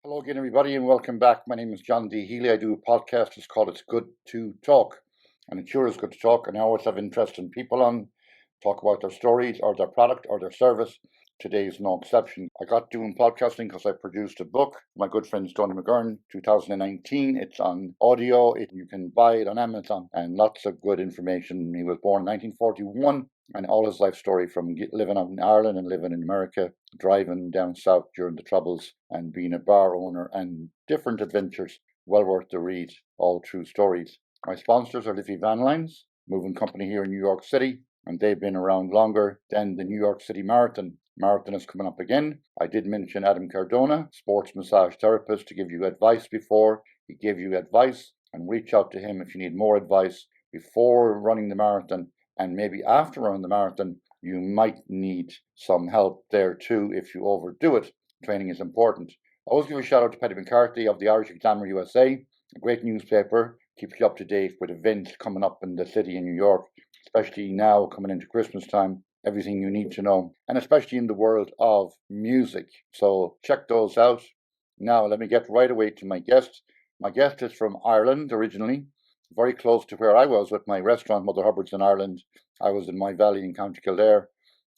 Hello again, everybody, and welcome back. My name is John D. Healy. I do a podcast. It's called It's Good to Talk. And it sure is good to talk. And I always have interesting people on, talk about their stories or their product or their service. Today is no exception. I got doing podcasting because I produced a book. My good friend Tony McGurn, 2019. It's on audio. You can buy it on Amazon and lots of good information. He was born in 1941 and all his life story from living out in Ireland and living in America, driving down south during the Troubles and being a bar owner and different adventures. Well worth the read, all true stories. My sponsors are Liffey Van Lines, moving company here in New York City, and they've been around longer than the New York City Marathon. Marathon is coming up again. I did mention Adam Cardona, sports massage therapist, to give you advice before. He gave you advice, and reach out to him if you need more advice before running the marathon, and maybe after running the marathon. You might need some help there too if you overdo it. Training is important. I always give a shout out to Paddy McCarthy of the Irish Examiner USA, a great newspaper, keeps you up to date with events coming up in the city in New York, especially now coming into Christmas time. Everything you need to know, and especially in the world of music. So check those out. Now let me get right away to my guest. My guest is from Ireland originally, very close to where I was with my restaurant, Mother Hubbard's in Ireland. I was in my valley in County Kildare,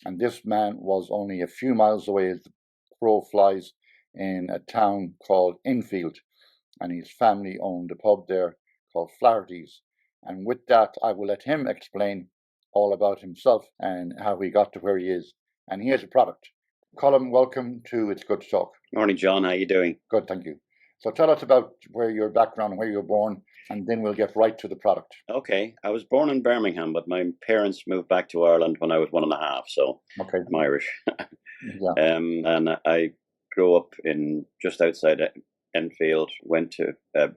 and this man was only a few miles away as the crow flies in a town called Enfield, and his family owned a pub there called Flaherty's. And with that, I will let him explain all about himself and how he got to where he is. And he has a product. Colin, welcome to It's Good to Talk. Morning, John. How are you doing? Good, thank you. So tell us about where your background, where you were born, and then we'll get right to the product. Okay. I was born in Birmingham, but my parents moved back to Ireland when I was 1.5, so Okay. I'm Irish. Yeah. And I grew up in just outside Enfield, went to a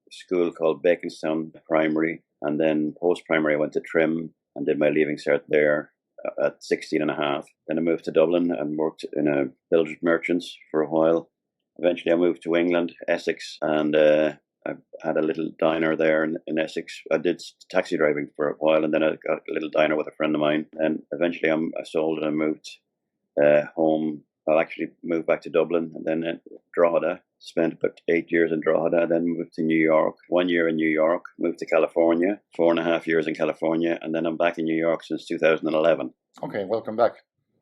school called Baconstown Primary, and then post-primary I went to Trim and did my leaving cert there at 16.5. Then I moved to Dublin and worked in a bilge merchants for a while. Eventually I moved to England, Essex, and I had a little diner there in Essex. I did taxi driving for a while, and then I got a little diner with a friend of mine. And eventually I sold and I moved home. I actually moved back to Dublin, and then Drogheda. Spent about 8 years in Drogheda, then moved to New York. 1 year in New York, moved to California, 4.5 years in California, and then I'm back in New York since 2011. Okay, welcome back.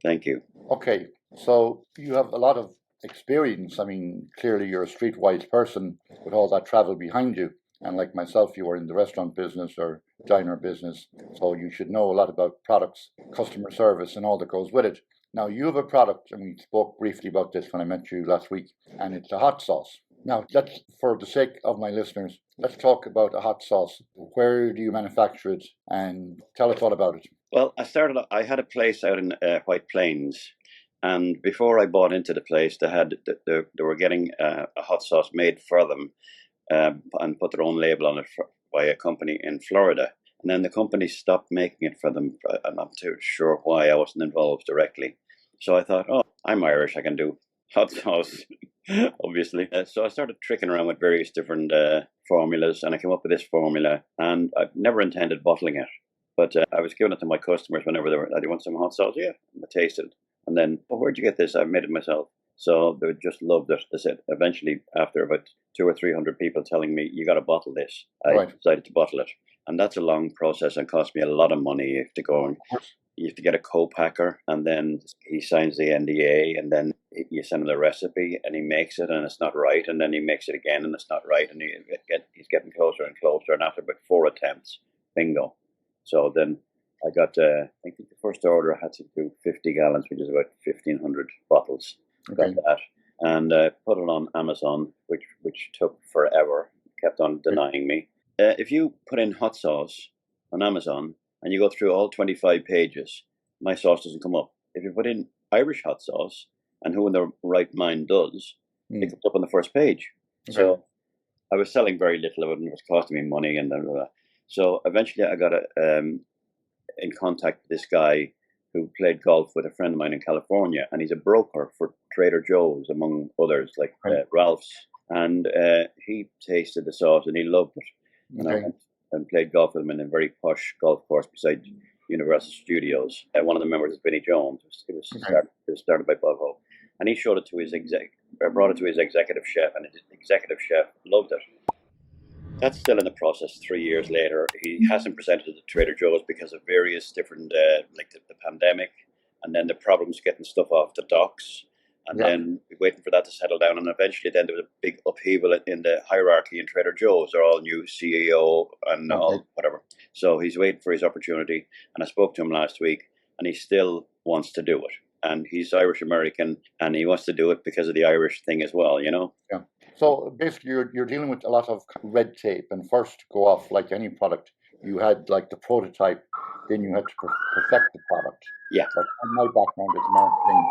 Thank you. Okay, so you have a lot of experience. I mean, clearly you're a streetwise person with all that travel behind you. And like myself, you were in the restaurant business or diner business. So you should know a lot about products, customer service, and all that goes with it. Now, you have a product, and we spoke briefly about this when I met you last week, and it's a hot sauce. Now, let's, for the sake of my listeners, let's talk about a hot sauce. Where do you manufacture it? And tell us all about it. Well, I had a place out in White Plains. And before I bought into the place, they were getting a hot sauce made for them and put their own label on it by a company in Florida. And then the company stopped making it for them. I'm not too sure why. I wasn't involved directly. So I thought, oh, I'm Irish. I can do hot sauce, obviously. So I started tricking around with various different formulas, and I came up with this formula. And I never intended bottling it. But I was giving it to my customers whenever they want some hot sauce. Yeah, and I tasted it. And then, oh, where'd you get this? I made it myself. So they just loved it. They said, eventually, after about 200 or 300 people telling me, you got to bottle this, I decided to bottle it. And that's a long process and cost me a lot of money. You have to go and you have to get a co-packer, and then he signs the NDA, and then you send him the recipe, and he makes it, and it's not right, and then he makes it again, and it's not right, and he's getting closer and closer, and after about 4 attempts, bingo. So then I got, I think the first order I had to do 50 gallons, which is about 1,500 bottles. Okay. Got that, and put it on Amazon, which took forever, kept on denying me. If you put in hot sauce on Amazon and you go through all 25 pages, my sauce doesn't come up. If you put in Irish hot sauce, and who in their right mind does, it comes up on the first page. Okay. So I was selling very little of it, and it was costing me money. And so eventually I got in contact with this guy who played golf with a friend of mine in California, and he's a broker for Trader Joe's, among others, like Ralph's. And he tasted the sauce, and he loved it. And I went and played golf with him in a very posh golf course beside Universal Studios. One of the members is Vinnie Jones. It was started by Bob Hope. and he showed it to his brought it to his executive chef, and his executive chef loved it. That's still in the process 3 years later. He hasn't presented it to Trader Joe's because of various different, like the pandemic, and then the problems getting stuff off the docks, and then waiting for that to settle down. And eventually, then there was a big upheaval in the hierarchy in Trader Joe's. They're all new CEO and all whatever. So he's waiting for his opportunity. And I spoke to him last week, and he still wants to do it. And he's Irish American, and he wants to do it because of the Irish thing as well, you know? Yeah. So basically, you're dealing with a lot of red tape, and first to go off like any product, you had like the prototype, then you had to perfect the product. Yeah. But my background is marketing.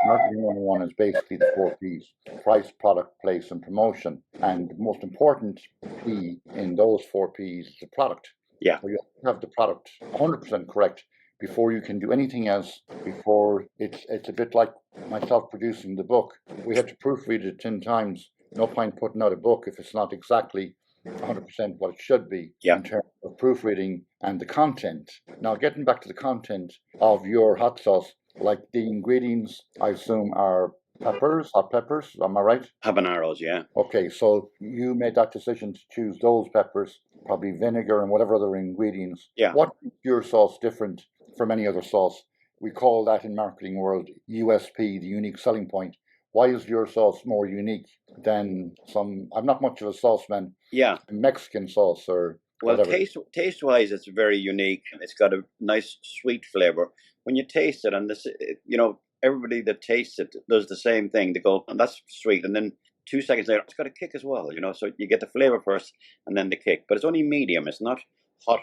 Marketing 101 is basically the 4 Ps: price, product, place, and promotion. And the most important P in those 4 Ps is the product. Yeah. So you have the product 100% correct before you can do anything else. Before it's a bit like myself producing the book. We had to proofread it 10 times. No point putting out a book if it's not exactly 100% what it should be in terms of proofreading and the content. Now, getting back to the content of your hot sauce, like the ingredients, I assume are peppers, hot peppers, am I right? Habaneros, yeah. Okay, so you made that decision to choose those peppers, probably vinegar and whatever other ingredients. Yeah. What makes your sauce different from any other sauce? We call that in marketing world USP, the unique selling point. Why is your sauce more unique than some? I'm not much of a sauce man. Yeah. Mexican sauce or well, whatever. taste wise, it's very unique. It's got a nice sweet flavor. When you taste it, and this, you know, everybody that tastes it does the same thing. They go, and that's sweet, and then 2 seconds later, it's got a kick as well. You know, so you get the flavor first, and then the kick. But it's only medium. It's not hot.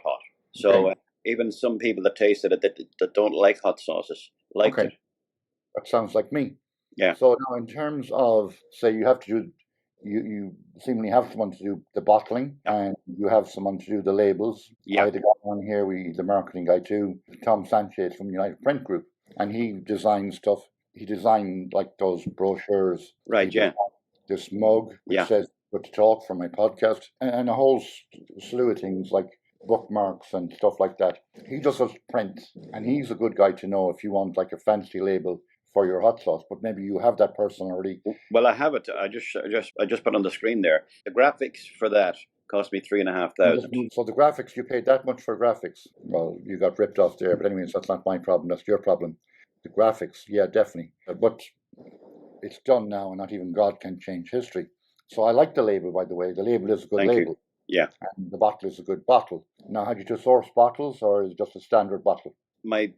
So even some people that taste it that don't like hot sauces liked it. That sounds like me. Yeah. So now, in terms of, say, you have to do, you seemingly have someone to do the bottling, and you have someone to do the labels. Yeah. I had a guy on here, the marketing guy too, Tom Sanchez from United Print Group, and he designed stuff. He designed like those brochures. Right. Yeah. This mug which says "Good to Talk" for my podcast, and a whole slew of things like bookmarks and stuff like that. He just does print, and he's a good guy to know if you want like a fancy label for your hot sauce, but maybe you have that person already. Well, I have it. I just put on the screen there. The graphics for that cost me $3,500. So the graphics, you paid that much for graphics? Well, you got ripped off there, but anyways, that's not my problem. That's your problem. The graphics, yeah, definitely. But it's done now, and not even God can change history. So I like the label, by the way. The label is a good label. Yeah. And the bottle is a good bottle. Now, had you to source bottles, or is it just a standard bottle? My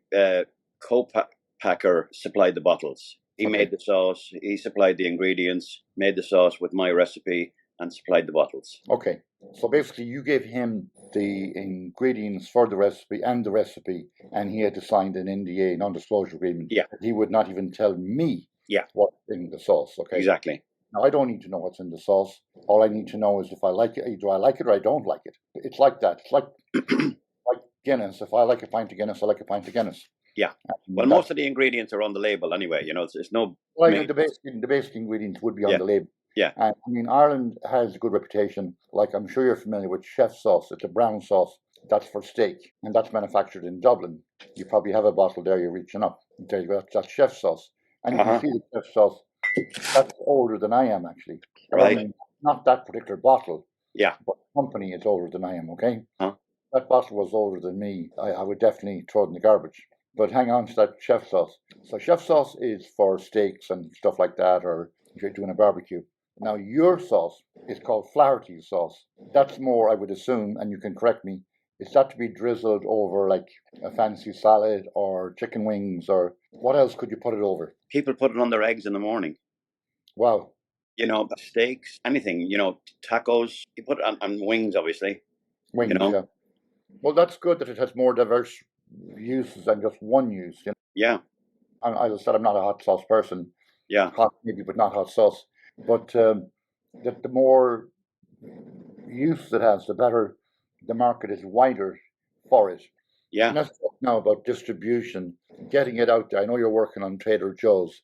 co-packer supplied the bottles. He made the sauce. He supplied the ingredients, made the sauce with my recipe, and supplied the bottles. Okay. So basically, you gave him the ingredients for the recipe, and he had to sign an NDA, non-disclosure agreement. Yeah. He would not even tell me what's in the sauce. Okay. Exactly. Now, I don't need to know what's in the sauce. All I need to know is if I like it. Do I like it or I don't like it? It's like that. It's like like Guinness. If I like a pint of Guinness, I like a pint of Guinness. Yeah. Well, most of the ingredients are on the label anyway. You know, it's no. Well, the basic ingredients would be on the label. Yeah. And I mean, Ireland has a good reputation. Like, I'm sure you're familiar with chef sauce. It's a brown sauce. That's for steak, and that's manufactured in Dublin. You probably have a bottle there. You're reaching up. There you go. That's chef sauce. And you can see the chef sauce. That's older than I am, actually. Right. I mean, not that particular bottle. Yeah. But the company is older than I am, okay? Huh? That bottle was older than me. I would definitely throw it in the garbage. But hang on to that chef sauce. So chef sauce is for steaks and stuff like that, or if you're doing a barbecue. Now, your sauce is called Flaherty sauce. That's more, I would assume, and you can correct me, is that to be drizzled over like a fancy salad or chicken wings, or what else could you put it over? People put it on their eggs in the morning. Wow. You know, steaks, anything, you know, tacos. You put it on wings, obviously. Wings, you know? Yeah. Well, that's good that it has more diverse uses than just one use. You know? Yeah. As I said, I'm not a hot sauce person. Yeah. Hot maybe, but not hot sauce. But the more use it has, the better the market is wider for it. Yeah. And let's talk now about distribution, getting it out there. I know you're working on Trader Joe's,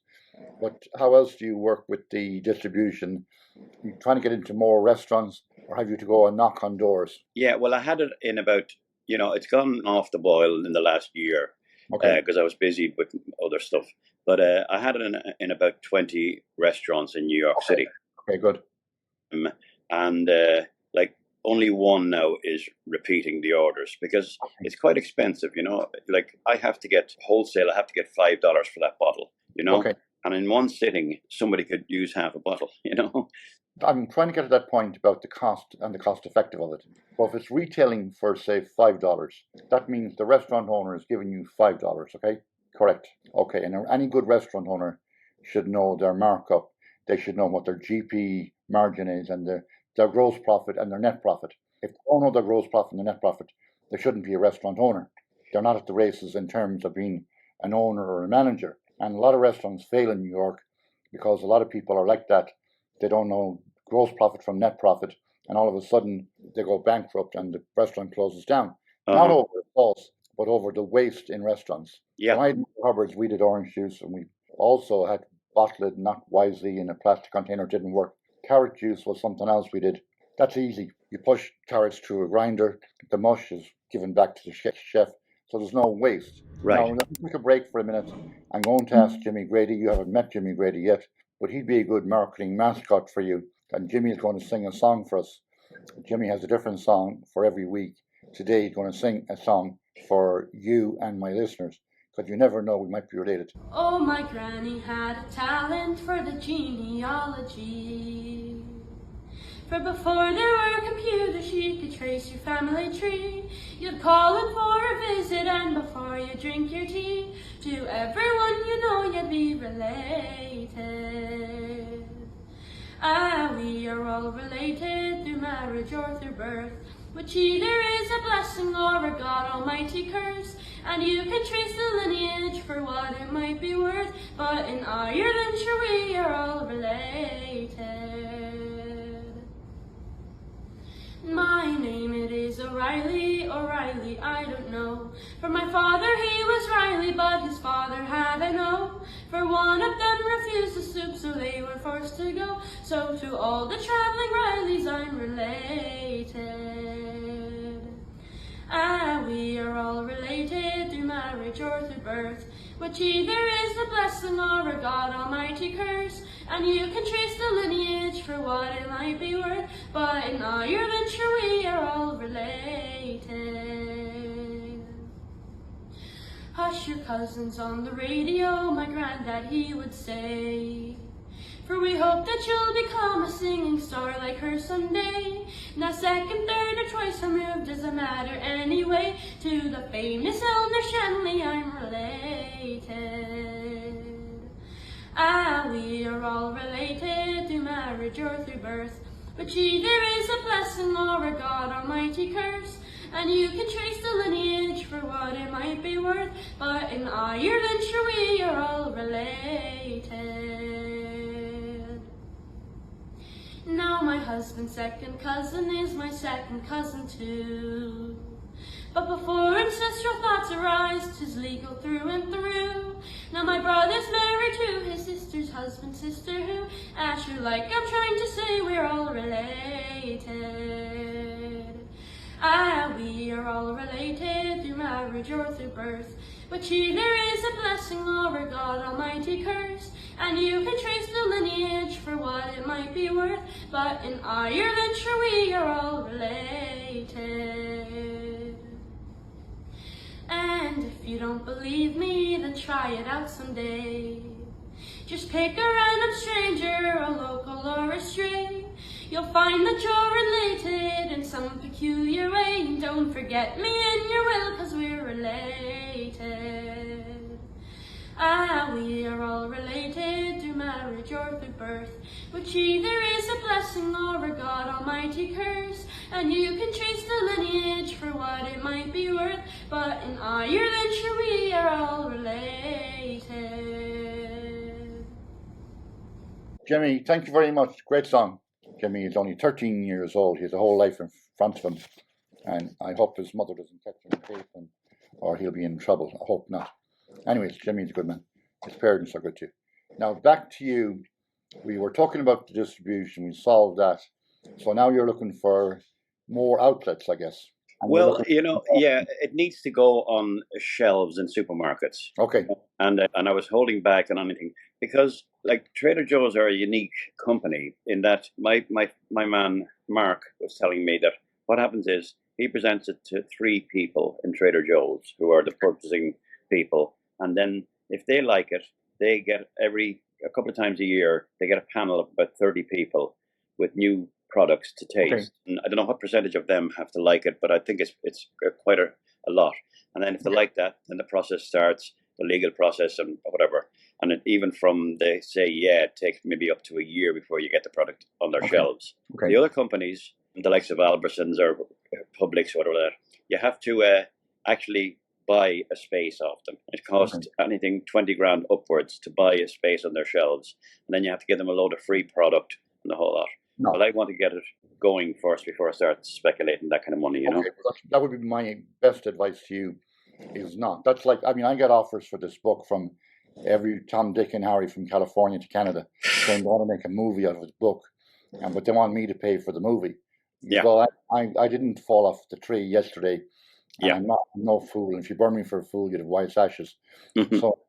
but how else do you work with the distribution? Are you trying to get into more restaurants, or have you to go and knock on doors? Yeah, well, I had it in about, you know, it's gone off the boil in the last year. Okay. because I was busy with other stuff. But I had it in about 20 restaurants in New York City. Okay, good. And like only one now is repeating the orders because it's quite expensive, you know. Like I have to get wholesale, I have to get $5 for that bottle, you know. Okay. And in one sitting, somebody could use half a bottle, you know. I'm trying to get to that point about the cost and the cost effective of it. Well, if it's retailing for, say, $5, that means the restaurant owner is giving you $5, okay? Correct. Okay, and any good restaurant owner should know their markup. They should know what their GP margin is and their gross profit and their net profit. If they don't know their gross profit and their net profit, they shouldn't be a restaurant owner. They're not at the races in terms of being an owner or a manager. And a lot of restaurants fail in New York because a lot of people are like that. They don't know gross profit from net profit, and all of a sudden they go bankrupt and the restaurant closes down. Not over the cost, but over the waste in restaurants. Yeah. So I had Hubbard's, we did orange juice, and we also had bottled it not wisely in a plastic container. It didn't work. Carrot juice was something else we did. That's easy. You push carrots through a grinder. The mush is given back to the chef, so there's no waste. Right. Now, let me take a break for a minute. I'm going to ask Jimmy Grady. You haven't met Jimmy Grady yet, but he'd be a good marketing mascot for you. And Jimmy is going to sing a song for us. Jimmy has a different song for every week. Today he's going to sing a song for you and my listeners, because you never know, we might be related. Oh, my granny had a talent for the genealogy. For before there were computers, she could trace your family tree. You'd call in for a visit, and before you drink your tea, to everyone you know you'd be related. We are all related through marriage or through birth, which either is a blessing or a God Almighty curse. And you can trace the lineage for what it might be worth, but in Ireland, sure, we are all related. My name it is O'Reilly, O'Reilly, I don't know. For my father he was Riley, but his father had I know. For one of them refused the soup, so they were forced to go. So to all the travelling Rileys I'm related. We are all related through marriage or through birth, which either is a blessing or a God Almighty curse. And you can trace the lineage for what it might be worth, but in Ireland, sure, we are all related. Hush your cousins on the radio, my granddad he would say, for we hope that you'll become a singing star like her someday. Now second, third, or twice removed doesn't matter anyway. To the famous Eleanor Shanley I'm related. We are all related through marriage or through birth, which either is a blessing or a God Almighty curse. And you can trace the lineage for what it might be worth, but in Ireland, sure, we are all related. Now my husband's second cousin is my second cousin too. But before ancestral thoughts arise, 'tis legal through and through. Now my brother's married to his sister's husband's sister who, Asher, like I'm trying to say, we're all related. We are all related through marriage or through birth, which either is a blessing or a God Almighty curse. And you can trace the lineage for what it might be worth, but in Ireland, sure, we are all related. And if you don't believe me, then try it out someday. Just pick a random stranger, a local or a stray. You'll find that you're related in some peculiar way. And don't forget me in your will, 'cause we're related. We are all related through marriage or through birth, which either is a blessing or a God Almighty curse. And you can trace the lineage for what it might be worth, but in Ireland, sure, we are all related. Jimmy, thank you very much. Great song. Jimmy is only 13 years old. He has a whole life in front of him. And I hope his mother doesn't catch him vaping, or he'll be in trouble. I hope not. Anyways, Jimmy's a good man. His parents are good too. Now, back to you. We were talking about the distribution. We solved that. So now you're looking for more outlets, I guess. And you're Well, looking. yeah, it needs to go on shelves in supermarkets. Okay. And I was holding back on anything because, like, Trader Joe's are a unique company in that my man Mark was telling me that what happens is he presents it to 3 people in Trader Joe's who are the purchasing people, and then if they like it, they get a couple of times a year they get a panel of about 30 people with new products to Okay. taste. And I don't know what percentage of them have to like it, but I think it's quite a lot. And then if they like that, then the process starts, the legal process and whatever. And even from they say, yeah, it takes maybe up to a year before you get the product on their shelves. Okay. The other companies, the likes of Albertsons or Publix or whatever, you have to actually buy a space off them. It costs anything 20 grand upwards to buy a space on their shelves. And then you have to give them a load of free product and the whole lot. No. But I want to get it going first before I start speculating that kind of money, Okay, that would be my best advice to you. Is not. That's like, I mean, I get offers for this book from every Tom, Dick, and Harry from California to Canada, saying they want to make a movie out of this book, but they want me to pay for the movie. Yeah. Well, I didn't fall off the tree yesterday. And Yeah. I'm no fool. And if you burn me for a fool, you'd have white ashes. So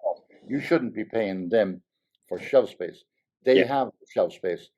you shouldn't be paying them for shelf space. They have shelf space,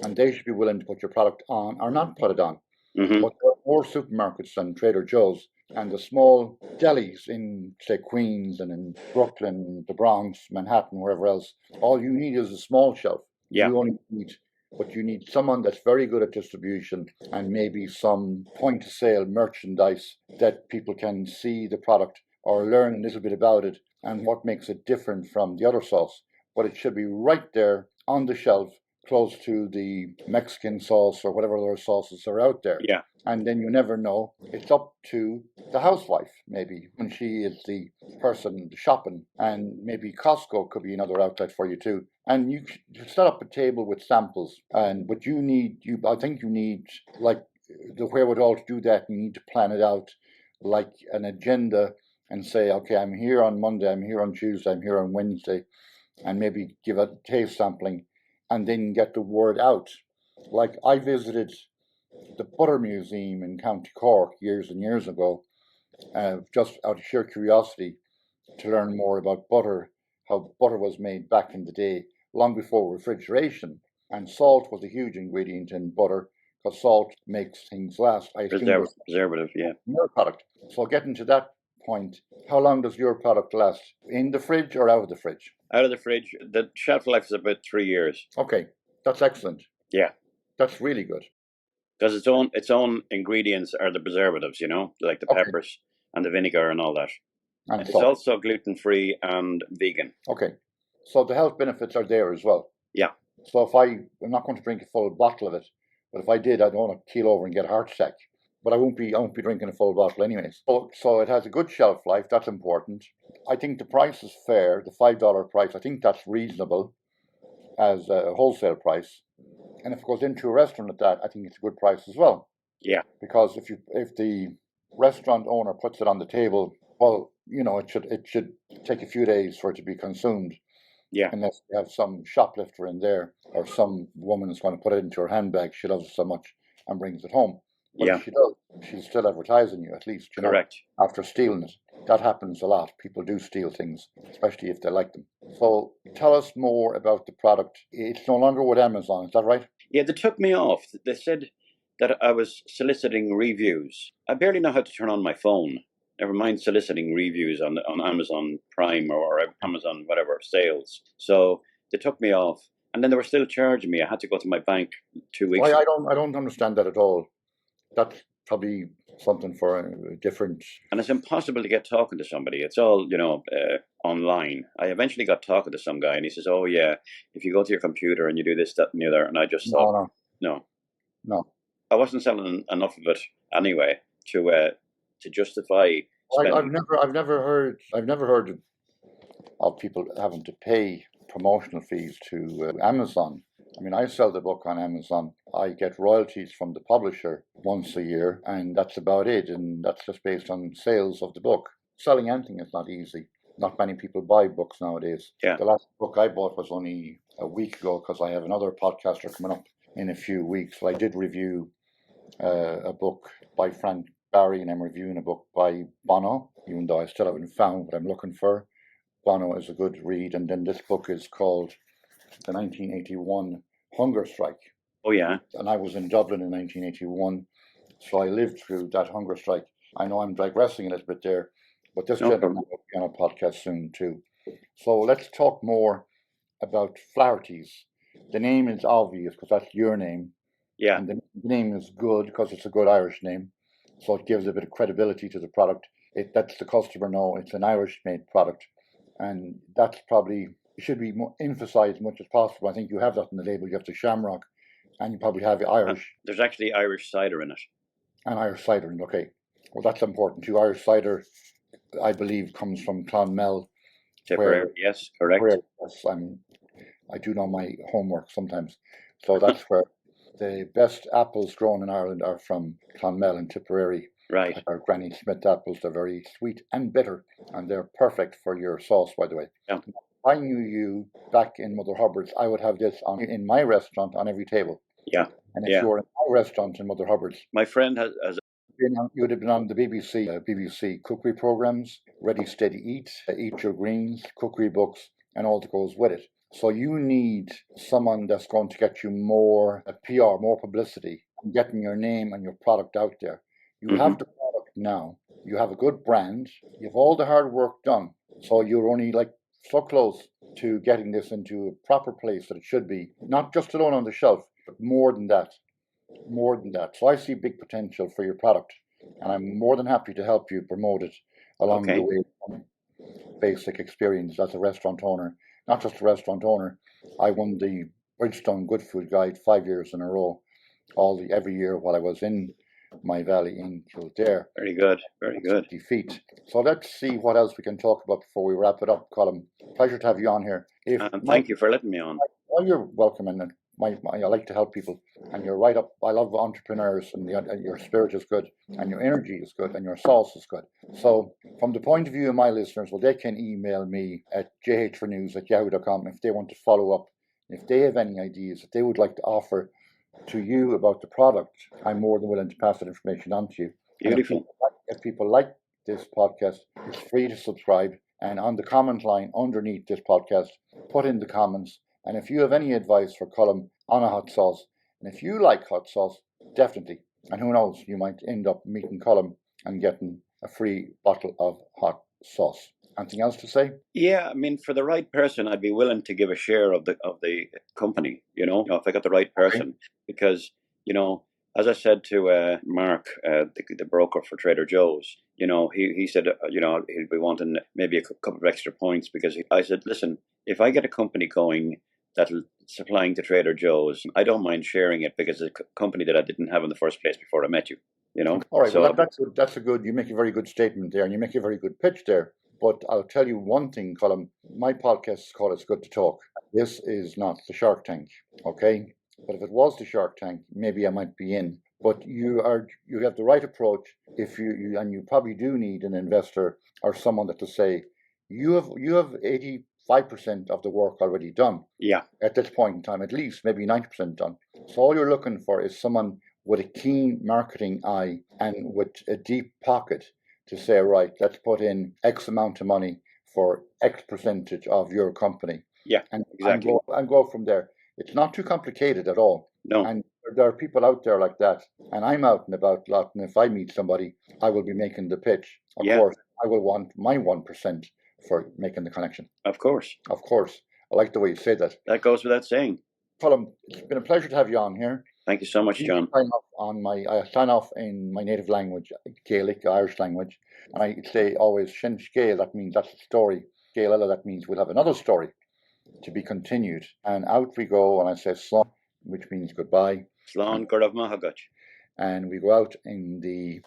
and they should be willing to put your product on or not put it on. But there are more supermarkets than Trader Joe's, and the small delis in, say, Queens and in Brooklyn, the Bronx, Manhattan, wherever else, all you need is a small shelf. Yeah. You only need, but you need someone that's very good at distribution and maybe some point of sale merchandise that people can see the product or learn a little bit about it and what makes it different from the other sauce. But it should be right there on the shelf, close to the Mexican sauce or whatever other sauces are out there. Yeah. And then you never know. It's up to the housewife, maybe, when she is the person shopping. And maybe Costco could be another outlet for you too. And you set up a table with samples. But I think you need, like, the wherewithal to do that. You need to plan it out like an agenda and say, okay, I'm here on Monday, I'm here on Tuesday, I'm here on Wednesday, and maybe give a taste sampling and then get the word out. Like, I visited the Butter Museum in County Cork years and years ago, just out of sheer curiosity to learn more about butter, how butter was made back in the day, long before refrigeration. And salt was a huge ingredient in butter, because salt makes things last. I assume Preservative, yeah. Your product. So getting to that point, how long does your product last? In the fridge or out of the fridge? Out of the fridge. The shelf life is about 3 years. Okay, that's excellent. Yeah. That's really good. Because its own ingredients are the preservatives, like the peppers and the vinegar and all that. And it's also gluten-free and vegan. Okay. So the health benefits are there as well. Yeah. So if I'm not going to drink a full bottle of it, but if I did, I don't want to keel over and get a heart attack. But I won't be drinking a full bottle anyways. So it has a good shelf life. That's important. I think the price is fair. The $5 price, I think that's reasonable as a wholesale price. And if it goes into a restaurant at that, I think it's a good price as well. Yeah. Because if the restaurant owner puts it on the table, well, it should take a few days for it to be consumed. Yeah. Unless you have some shoplifter in there or some woman is going to put it into her handbag, she loves it so much and brings it home. But if she does, she's still advertising you, at least, Correct. After stealing it. That happens a lot. People do steal things, especially if they like them. So tell us more about the product. It's no longer with Amazon, is that right? Yeah, they took me off. They said that I was soliciting reviews. I barely know how to turn on my phone. Never mind soliciting reviews on Amazon Prime or Amazon whatever sales. So they took me off, and then they were still charging me. I had to go to my bank 2 weeks. I don't understand that at all. That's probably something for a different. And it's impossible to get talking to somebody. It's all online. I eventually got talking to some guy, and he says, "Oh yeah, if you go to your computer and you do this, that, and the other." And I just thought, no. I wasn't selling enough of it anyway to justify. I've never heard of people having to pay promotional fees to Amazon. I mean, I sell the book on Amazon. I get royalties from the publisher once a year, and that's about it. And that's just based on sales of the book. Selling anything is not easy. Not many people buy books nowadays. Yeah. The last book I bought was only a week ago because I have another podcaster coming up in a few weeks. So I did review a book by Frank Barry, and I'm reviewing a book by Bono, even though I still haven't found what I'm looking for. Bono is a good read, and then this book is called The 1981 Hunger Strike. Oh, yeah. And I was in Dublin in 1981, so I lived through that hunger strike. I know I'm digressing a little bit there, but this gentleman will be on a podcast soon too. So let's talk more about Flaherty's. The name is obvious because that's your name. Yeah. And the name is good because it's a good Irish name. So it gives a bit of credibility to the product. It lets the customer know it's an Irish-made product. And that's probably, it should be more emphasized as much as possible. I think you have that in the label. You have the Shamrock, and you probably have the Irish. There's actually Irish cider in it. And Irish cider, okay. Well, that's important too. Irish cider, I believe, comes from Clonmel. Tipperary, yes, correct. Yes, I do know my homework sometimes. So that's where the best apples grown in Ireland are from Clonmel and Tipperary. Right. Like our Granny Smith apples. They're very sweet and bitter, and they're perfect for your sauce, by the way. Yeah. If I knew you back in Mother Hubbard's, I would have this in my restaurant on every table. Yeah. And if you were in my restaurant in Mother Hubbard's, my friend has you would have been on the BBC cookery programs, Ready Steady Eat, Eat Your Greens, cookery books, and all that goes with it. So you need someone that's going to get you more PR, more publicity, and getting your name and your product out there. You have the product now. You have a good brand. You have all the hard work done. So you're only like so close to getting this into a proper place that it should be, not just alone on the shelf, but more than that. More than that. So I see big potential for your product, and I'm more than happy to help you promote it along the way from basic experience as a restaurant owner. Not just a restaurant owner. I won the Bridgestone Good Food Guide 5 years in a row, every year while I was in my valley in Kildare. Very good, very good. Defeat. So let's see what else we can talk about before we wrap it up, Colm. Pleasure to have you on here. Thank you for letting me on. Well, you're welcome, and I like to help people, and you're right up. I love entrepreneurs, and your spirit is good, and your energy is good, and your sauce is good. So, from the point of view of my listeners, well, they can email me at jh4news@yahoo.com if they want to follow up. If they have any ideas that they would like to offer to you about the product, I'm more than willing to pass that information on to you. Beautiful. If people like this podcast, it's free to subscribe, and on the comment line underneath this podcast, put in the comments. And if you have any advice for Colm on a hot sauce, and if you like hot sauce, definitely. And who knows, you might end up meeting Colm and getting a free bottle of hot sauce. Anything else to say? Yeah, I mean, for the right person, I'd be willing to give a share of the company. If I got the right person, because as I said to Mark, the broker for Trader Joe's, he said, he'll be wanting maybe a couple of extra points because I said, listen, if I get a company going that'll supplying to Trader Joe's, I don't mind sharing it because it's a company that I didn't have in the first place before I met you. All right, so that's a good. You make a very good statement there, and you make a very good pitch there. But I'll tell you one thing, Colm. My podcast is called "It's Good to Talk." This is not the Shark Tank, okay? But if it was the Shark Tank, maybe I might be in. But you have the right approach. If you probably do need an investor or someone that to say you have 85% of the work already done. Yeah. At this point in time, at least maybe 90% done. So all you're looking for is someone with a keen marketing eye and with a deep pocket to say, right, let's put in X amount of money for X percentage of your company. Yeah, exactly. And go from there. It's not too complicated at all. No. And there are people out there like that. And I'm out and about a lot. And if I meet somebody, I will be making the pitch. Of course, I will want my 1% for making the connection. Of course. Of course. I like the way you say that. That goes without saying. Colm, it's been a pleasure to have you on here. Thank you so much, John. I sign off in my native language, Gaelic, Irish language. And I say always, Shin Scale, that means that's the story. Gael, that means we'll have another story to be continued. And out we go, and I say Slán, which means goodbye. Slán Gurav Mahagach. And we go out in the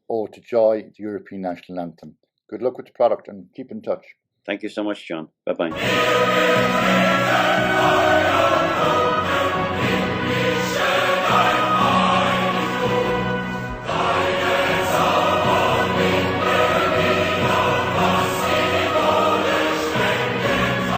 Ode to Joy, the European National Anthem. Good luck with the product and keep in touch. Thank you so much, John. Bye-bye.